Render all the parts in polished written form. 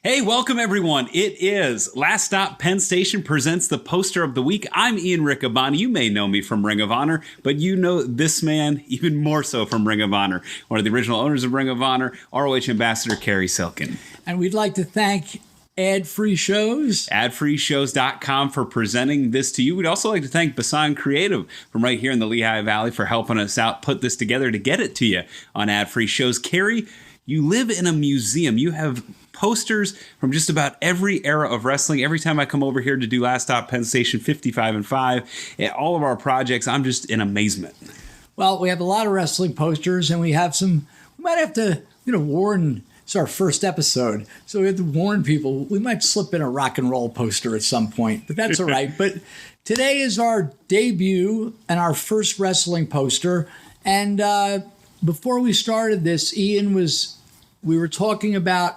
Hey, welcome everyone. It is Last Stop Penn Station presents the poster of the week. I'm Ian Riccaboni. You may know me from Ring of Honor, but you know this man even more so from Ring of Honor. One of the original owners of Ring of Honor, ROH Ambassador Cary Silkin. And we'd like to thank Ad-Free Shows. Adfreeshows.com for presenting this to you. We'd also like to thank Basan Creative from right here in the Lehigh Valley for helping us out, put this together to get it to you on Ad-Free Shows. Cary, you live in a museum. You have posters from just about every era of wrestling. Every time I come over here to do Last Stop Penn Station 55 and 5, all of our projects, I'm just in amazement. Well, we have a lot of wrestling posters, and we have some, we might have to, warn, it's our first episode, so we have to warn people, we might slip in a rock and roll poster at some point, but that's all right. But today is our debut and our first wrestling poster, and before we started this, we were talking about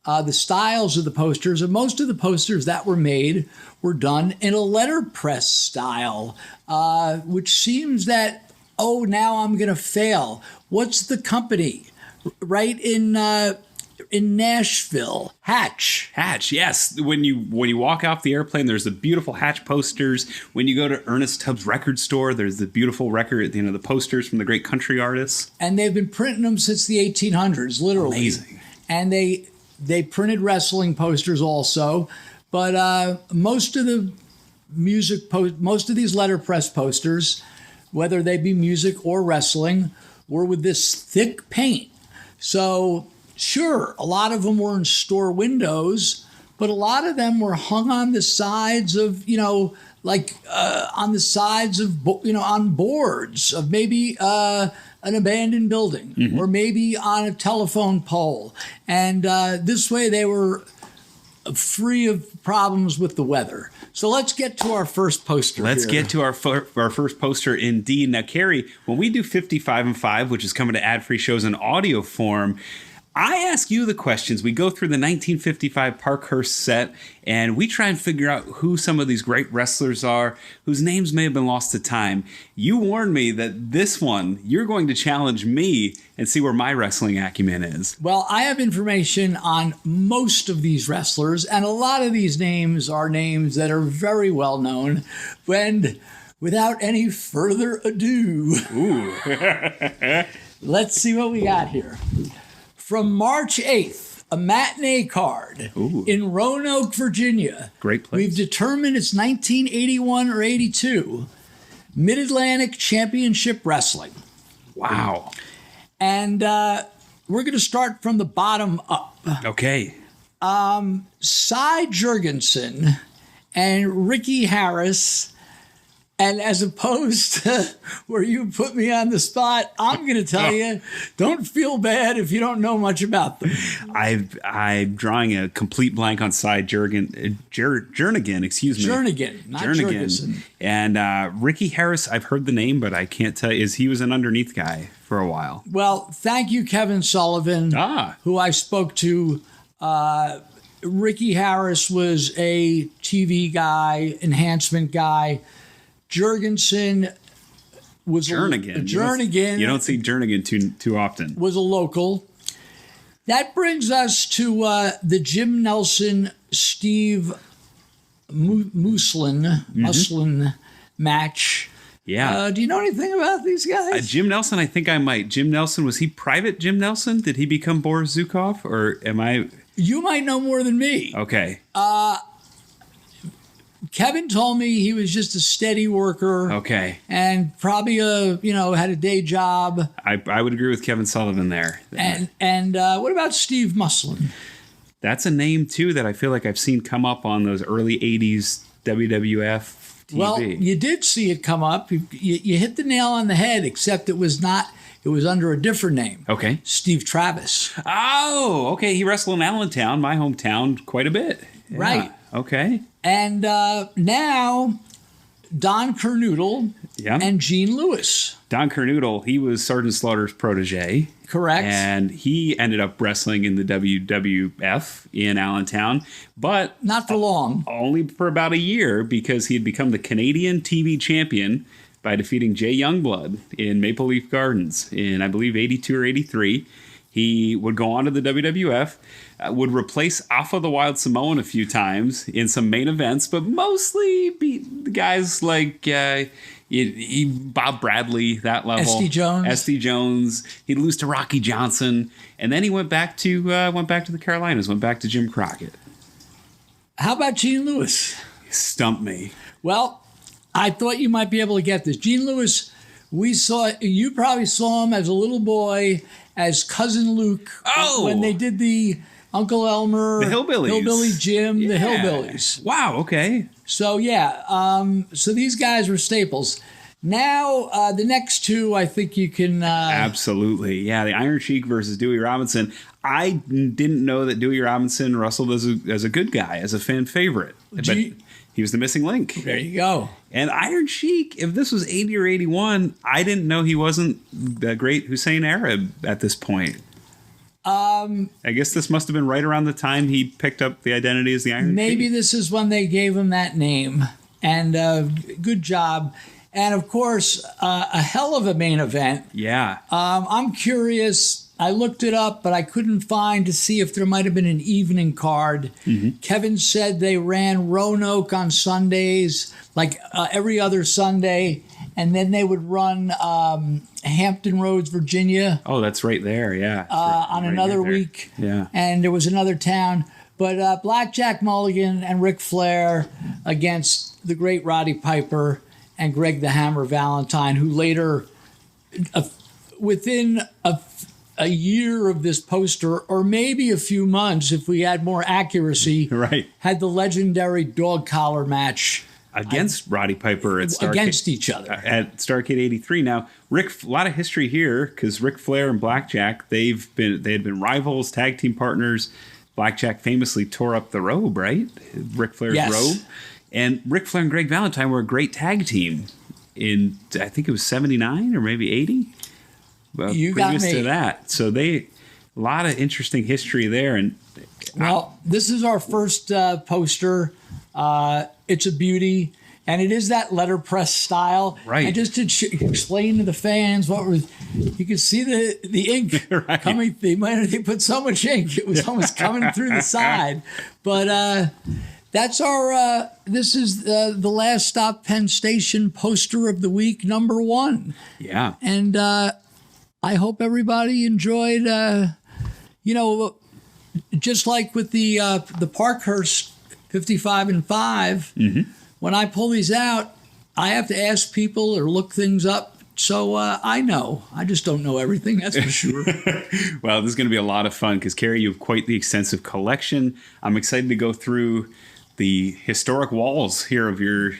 the styles of the posters, and most of the posters that were made were done in a letterpress style, which seems that, now I'm going to fail. What's the company? Right in Nashville, Hatch. Hatch, yes. When you walk off the airplane, there's the beautiful Hatch posters. When you go to Ernest Tubbs record store, there's the beautiful record, the posters from the great country artists. And they've been printing them since the 1800s, literally. Amazing. And they printed wrestling posters also, but most of these letterpress posters, whether they be music or wrestling, were with this thick paint. So sure, a lot of them were in store windows, but a lot of them were hung on the sides of, on boards of maybe an abandoned building, or maybe on a telephone pole. And this way they were free of problems with the weather. So let's get to our first poster. Let's get to our first poster indeed. Now, Cary, when we do 55 and 5, which is coming to Ad-Free Shows in audio form, I ask you the questions. We go through the 1955 Parkhurst set, and we try and figure out who some of these great wrestlers are, whose names may have been lost to time. You warned me that this one, you're going to challenge me and see where my wrestling acumen is. Well, I have information on most of these wrestlers, and a lot of these names are names that are very well known. And without any further ado, let's see what we got here. From March 8th, a matinee card in Roanoke, Virginia. Great place. We've determined it's 1981 or 82. Mid-Atlantic Championship Wrestling. Wow. And we're going to start from the bottom up. Okay. Cy Jurgensen and Ricky Harris. And as opposed to where you put me on the spot, I'm going to tell you, don't feel bad if you don't know much about them. I'm drawing a complete blank on side Jernigan, excuse me. Jernigan, not Jurgensen. And Ricky Harris, I've heard the name, but I can't tell you. He was an underneath guy for a while. Well, thank you, Kevin Sullivan, who I spoke to. Ricky Harris was a TV guy, enhancement guy. Jurgensen was Jernigan. You don't see Jernigan too often. Was a local. That brings us to the Jim Nelson Steve Muslin match. Yeah. Do you know anything about these guys? Jim Nelson, I think I might. Jim Nelson, was he Private Jim Nelson? Did he become Boris Zukov, or am I? You might know more than me. Okay. Kevin told me he was just a steady worker. Okay. And probably had a day job. I would agree with Kevin Sullivan there. And what about Steve Muslin? That's a name too that I feel like I've seen come up on those early 80s WWF TV. Well, you did see it come up. You hit the nail on the head, except it was not. It was under a different name. Okay. Steve Travis. Oh, okay. He wrestled in Allentown, my hometown, quite a bit. Yeah. Right. Okay. And now Don Kernoodle and Gene Lewis. Don Kernoodle, he was Sergeant Slaughter's protege. Correct. And he ended up wrestling in the WWF in Allentown, but not for long. Only for about a year, because he had become the Canadian TV champion by defeating Jay Youngblood in Maple Leaf Gardens in, I believe, 82 or 83. He would go on to the WWF, would replace Alpha the Wild Samoan a few times in some main events, but mostly beat guys like Bob Bradley, that level. SD Jones. He'd lose to Rocky Johnson, and then he went back to the Carolinas, went back to Jim Crockett. How about Gene Lewis? Stump me. Well, I thought you might be able to get this. Gene Lewis, you probably saw him as a little boy as Cousin Luke when they did the Uncle Elmer, the Hillbillies, Hillbilly Jim, the Hillbillies. Wow. Okay. So so these guys were staples. Now the next two, I think you can absolutely, yeah. The Iron Sheik versus Dewey Robinson. I didn't know that Dewey Robinson wrestled as a good guy, as a fan favorite, but he was the missing link. There you go. And Iron Sheik, if this was 80 or 81, I didn't know he wasn't the great Hussein Arab at this point. I guess this must have been right around the time he picked up the identity as the Iron Sheik. Maybe this is when they gave him that name. And good job. And of course, a hell of a main event. Yeah. I'm curious. I looked it up, but I couldn't find to see if there might have been an evening card. Mm-hmm. Kevin said they ran Roanoke on Sundays, like every other Sunday, and then they would run Hampton Roads, Virginia. Oh, that's right there, yeah. On another week. Yeah. And there was another town. But Blackjack Mulligan and Ric Flair against the great Roddy Piper and Greg the Hammer Valentine, who later, within a year of this poster, or maybe a few months if we had more accuracy, right, had the legendary dog collar match against Roddy Piper at against each other at Starrcade '83. Now, a lot of history here because Ric Flair and Blackjack they had been rivals, tag team partners. Blackjack famously tore up the robe, right? Ric Flair's robe, and Ric Flair and Greg Valentine were a great tag team in I think it was '79 or maybe '80. You got me. To that, so a lot of interesting history there. And this is our first poster. It's a beauty, and it is that letterpress style. Right. And just to explain to the fans you could see the ink right. coming. They put so much ink, it was almost coming through the side. But that's our. This is the last Stop Penn Station poster of the week, #1. Yeah. And I hope everybody enjoyed, just like with the Parkhurst 55 and 5, mm-hmm. When I pull these out, I have to ask people or look things up. So I know. I just don't know everything, that's for sure. Well, this is going to be a lot of fun because, Cary, you have quite the extensive collection. I'm excited to go through the historic walls here of your...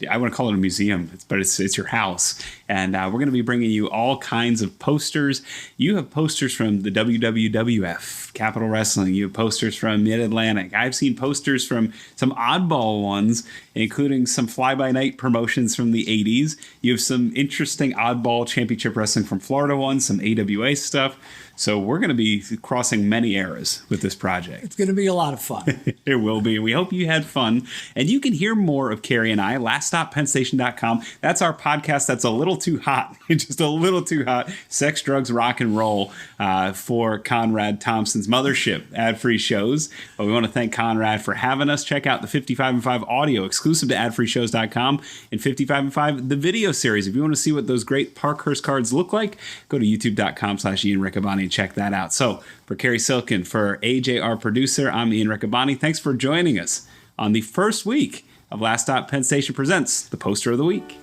I want to call it a museum, but it's your house. And we're going to be bringing you all kinds of posters. You have posters from the WWF, Capital Wrestling. You have posters from Mid-Atlantic. I've seen posters from some oddball ones, including some fly-by-night promotions from the 80s. You have some interesting oddball championship wrestling from Florida ones, some AWA stuff. So we're going to be crossing many eras with this project. It's going to be a lot of fun. It will be. We hope you had fun. And you can hear more of Cary and I, laststoppennstation.com. That's our podcast that's a little too hot, just a little too hot. Sex, drugs, rock, and roll for Conrad Thompson's mothership ad-free shows. But we want to thank Conrad for having us. Check out the 55 and 5 audio exclusive to adfreeshows.com and 55 and 5, the video series. If you want to see what those great Parkhurst cards look like, go to youtube.com/Ian Riccaboni and check that out. So for Cary Silkin, for AJ, our producer, I'm Ian Riccaboni. Thanks for joining us on the first week of Last Stop Penn Station Presents the Poster of the Week.